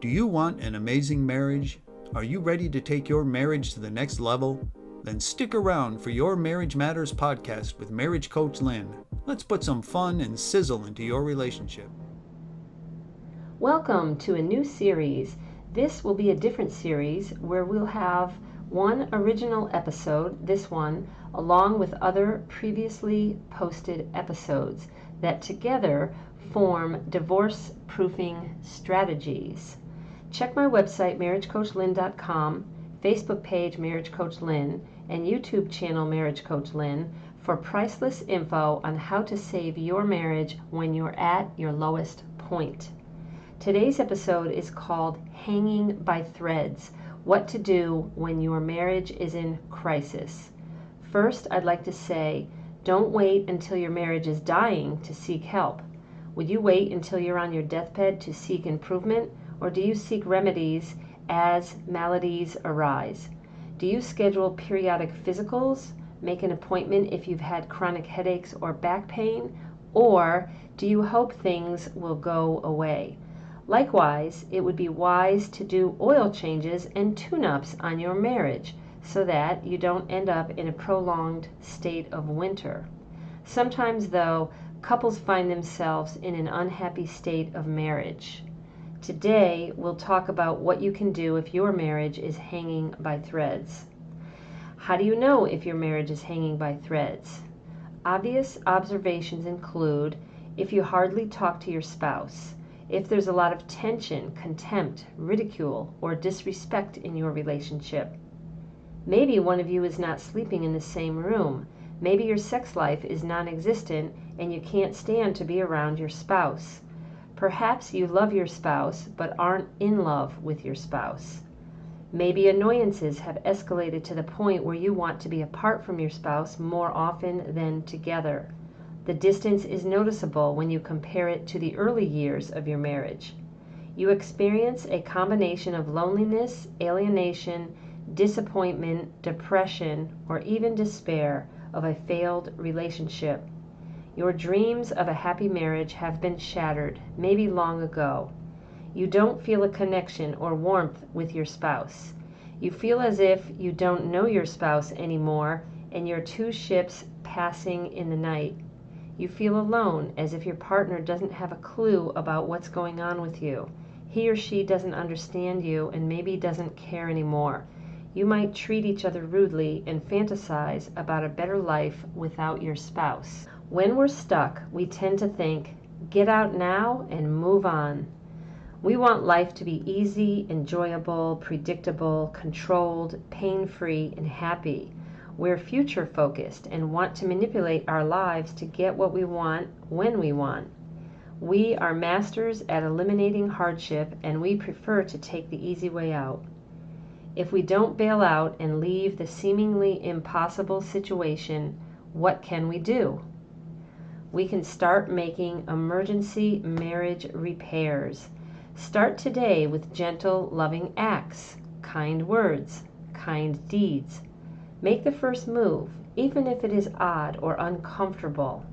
Do you want an amazing marriage? Are you ready to take your marriage to the next level? Then stick around for your Marriage Matters podcast with marriage coach Lynn. Let's put some fun and sizzle into your relationship. Welcome to a new series. This will be a different series where we'll have one original episode, this one, along with other previously posted episodes that together form divorce-proofing strategies. Check my website, marriagecoachlynn.com, Facebook page Marriage Coach Lynn, and YouTube channel Marriage Coach Lynn for priceless info on how to save your marriage when you're at your lowest point. Today's episode is called Hanging by Threads, What to Do When Your Marriage is in Crisis. First, I'd like to say, don't wait until your marriage is dying to seek help. Would you wait until you're on your deathbed to seek improvement, or do you seek remedies as maladies arise? Do you schedule periodic physicals, make an appointment if you've had chronic headaches or back pain, or do you hope things will go away? Likewise, it would be wise to do oil changes and tune-ups on your marriage so that you don't end up in a prolonged state of winter. Sometimes, though, couples find themselves in an unhappy state of marriage. Today, we'll talk about what you can do if your marriage is hanging by threads. How do you know if your marriage is hanging by threads? Obvious observations include if you hardly talk to your spouse, if there's a lot of tension, contempt, ridicule, or disrespect in your relationship. Maybe one of you is not sleeping in the same room. Maybe your sex life is non-existent and you can't stand to be around your spouse. Perhaps you love your spouse but aren't in love with your spouse. Maybe annoyances have escalated to the point where you want to be apart from your spouse more often than together. The distance is noticeable when you compare it to the early years of your marriage. You experience a combination of loneliness, alienation, disappointment, depression, or even despair of a failed relationship. Your dreams of a happy marriage have been shattered, maybe long ago. You don't feel a connection or warmth with your spouse. You feel as if you don't know your spouse anymore and you're two ships passing in the night. You feel alone, as if your partner doesn't have a clue about what's going on with you. He or she doesn't understand you and maybe doesn't care anymore. You might treat each other rudely and fantasize about a better life without your spouse. When we're stuck, we tend to think, get out now and move on. We want life to be easy, enjoyable, predictable, controlled, pain-free, and happy. We're future-focused and want to manipulate our lives to get what we want when we want. We are masters at eliminating hardship, and we prefer to take the easy way out. If we don't bail out and leave the seemingly impossible situation, what can we do? We can start making emergency marriage repairs. Start today with gentle, loving acts, kind words, kind deeds. Make the first move, even if it is odd or uncomfortable.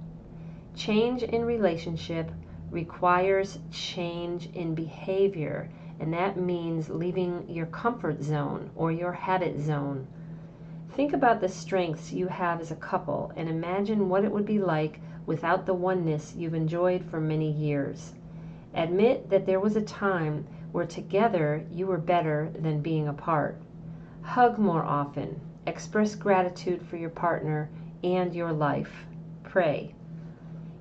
Change in relationship requires change in behavior, and that means leaving your comfort zone or your habit zone. Think about the strengths you have as a couple and imagine what it would be like without the oneness you've enjoyed for many years. Admit that there was a time where together you were better than being apart. Hug more often. Express gratitude for your partner and your life. Pray.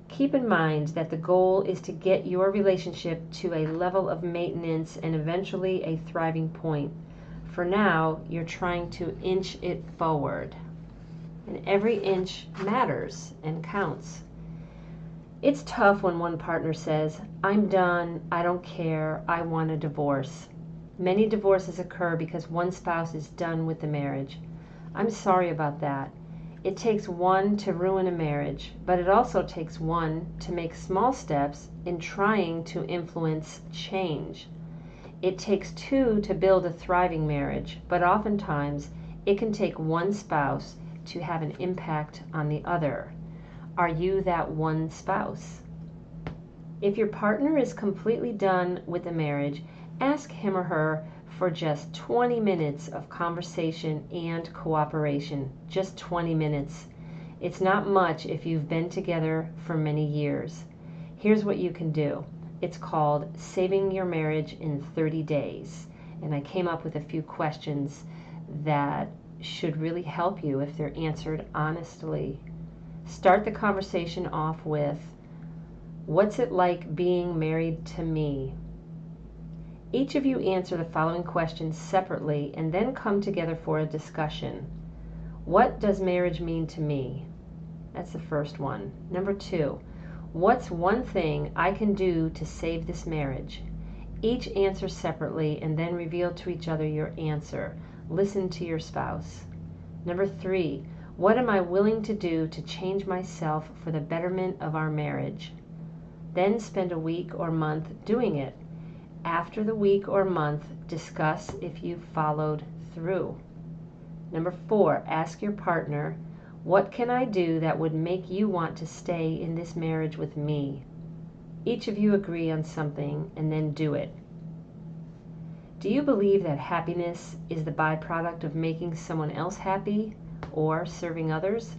Keep in mind that the goal is to get your relationship to a level of maintenance and eventually a thriving point. For now, you're trying to inch it forward. And every inch matters and counts. It's tough when one partner says, I'm done, I don't care, I want a divorce. Many divorces occur because one spouse is done with the marriage. I'm sorry about that. It takes one to ruin a marriage, but it also takes one to make small steps in trying to influence change. It takes two to build a thriving marriage, but oftentimes it can take one spouse to have an impact on the other. Are you that one spouse? If your partner is completely done with the marriage, Ask him or her for just 20 minutes of conversation and cooperation. Just 20 minutes. It's not much if you've been together for many years. Here's what you can do. It's called Saving Your Marriage in 30 Days. And I came up with a few questions that should really help you if they're answered honestly. Start the conversation off with, "What's it like being married to me?" Each of you answer the following questions separately and then come together for a discussion. What does marriage mean to me? That's the first one. Number 2, what's one thing I can do to save this marriage? Each answer separately and then reveal to each other your answer. Listen to your spouse. Number 3, what am I willing to do to change myself for the betterment of our marriage? Then spend a week or month doing it. After the week or month, discuss if you followed through. Number 4, ask your partner, what can I do that would make you want to stay in this marriage with me? Each of you agree on something and then do it. Do you believe that happiness is the byproduct of making someone else happy or serving others?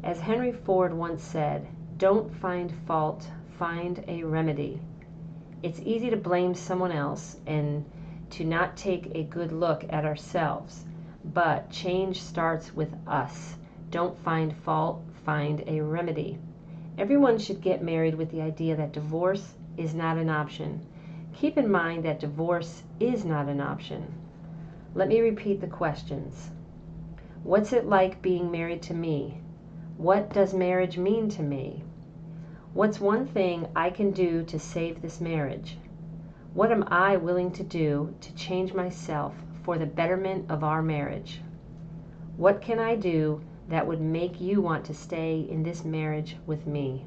As Henry Ford once said, don't find fault, find a remedy. It's easy to blame someone else and to not take a good look at ourselves, but change starts with us. Don't find fault, find a remedy. Everyone should get married with the idea that divorce is not an option. Keep in mind that divorce is not an option. Let me repeat the questions. What's it like being married to me? What does marriage mean to me? What's one thing I can do to save this marriage? What am I willing to do to change myself for the betterment of our marriage? What can I do that would make you want to stay in this marriage with me?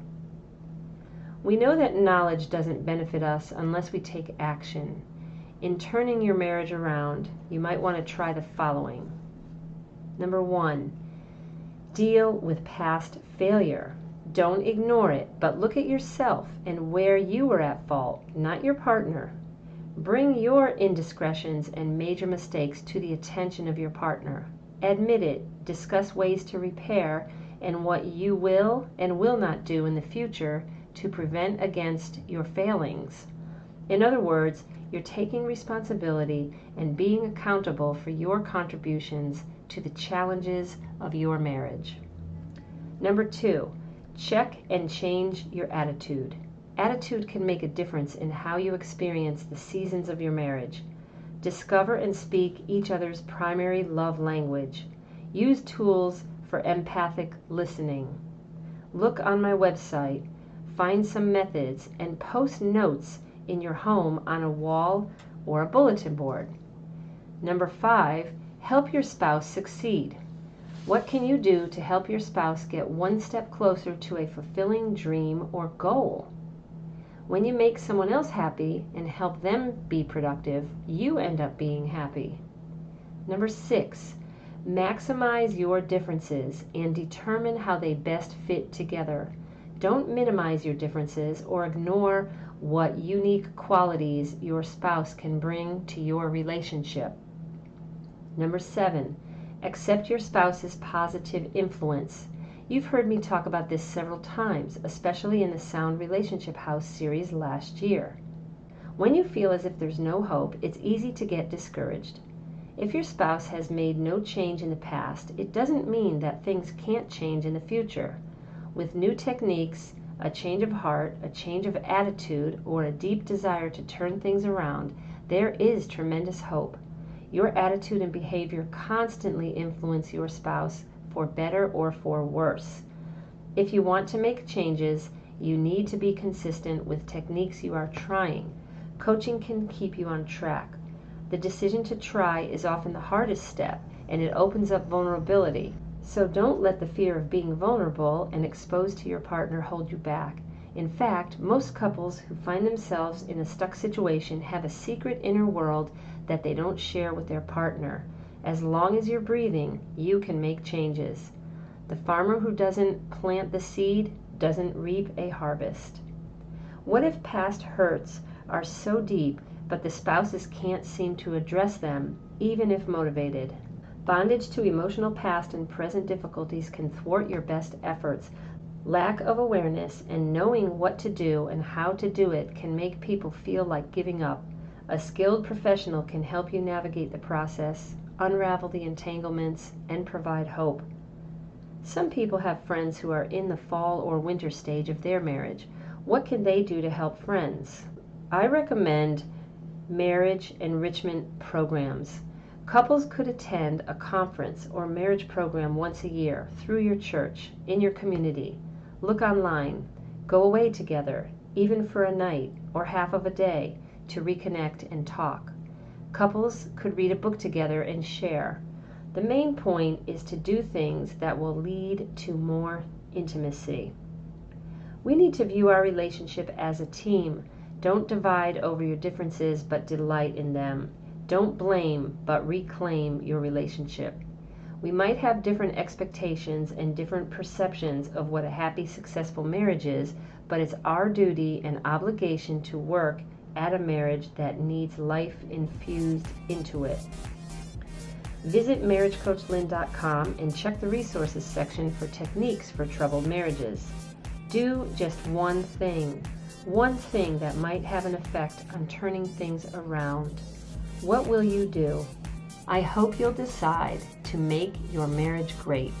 We know that knowledge doesn't benefit us unless we take action. In turning your marriage around, you might want to try the following. Number 1, deal with past failure. Don't ignore it, but look at yourself and where you were at fault, not your partner. Bring your indiscretions and major mistakes to the attention of your partner. Admit it, discuss ways to repair, and what you will and will not do in the future to prevent against your failings. In other words, you're taking responsibility and being accountable for your contributions to the challenges of your marriage. Number 2, check and change your attitude. Attitude can make a difference in how you experience the seasons of your marriage. Discover and speak each other's primary love language. Use tools for empathic listening. Look on my website, find some methods, and post notes in your home on a wall or a bulletin board. Number 5, help your spouse succeed. What can you do to help your spouse get one step closer to a fulfilling dream or goal? When you make someone else happy and help them be productive, you end up being happy. Number 6, maximize your differences and determine how they best fit together. Don't minimize your differences or ignore what unique qualities your spouse can bring to your relationship. Number 7, accept your spouse's positive influence. You've heard me talk about this several times, especially in the Sound Relationship House series last year. When you feel as if there's no hope, it's easy to get discouraged. If your spouse has made no change in the past, it doesn't mean that things can't change in the future. With new techniques, a change of heart, a change of attitude, or a deep desire to turn things around, there is tremendous hope. Your attitude and behavior constantly influence your spouse for better or for worse. If you want to make changes, you need to be consistent with techniques you are trying. Coaching can keep you on track. The decision to try is often the hardest step, and it opens up vulnerability. So don't let the fear of being vulnerable and exposed to your partner hold you back. In fact, most couples who find themselves in a stuck situation have a secret inner world that they don't share with their partner. As long as you're breathing, you can make changes. The farmer who doesn't plant the seed doesn't reap a harvest. What if past hurts are so deep but the spouses can't seem to address them, even if motivated. Bondage to emotional past and present difficulties can thwart your best efforts. Lack of awareness and knowing what to do and how to do it can make people feel like giving up. A skilled professional can help you navigate the process, unravel the entanglements, and provide hope. Some people have friends who are in the fall or winter stage of their marriage. What can they do to help friends? I recommend marriage enrichment programs. Couples could attend a conference or marriage program once a year through your church, in your community. Look online. Go away together, even for a night or half of a day, to reconnect and talk. Couples could read a book together and share. The main point is to do things that will lead to more intimacy. We need to view our relationship as a team. Don't divide over your differences, but delight in them. Don't blame, but reclaim your relationship. We might have different expectations and different perceptions of what a happy, successful marriage is, but it's our duty and obligation to work at a marriage that needs life infused into it. Visit marriagecoachlynn.com and check the resources section for techniques for troubled marriages. Do just one thing that might have an effect on turning things around. What will you do? I hope you'll decide to make your marriage great.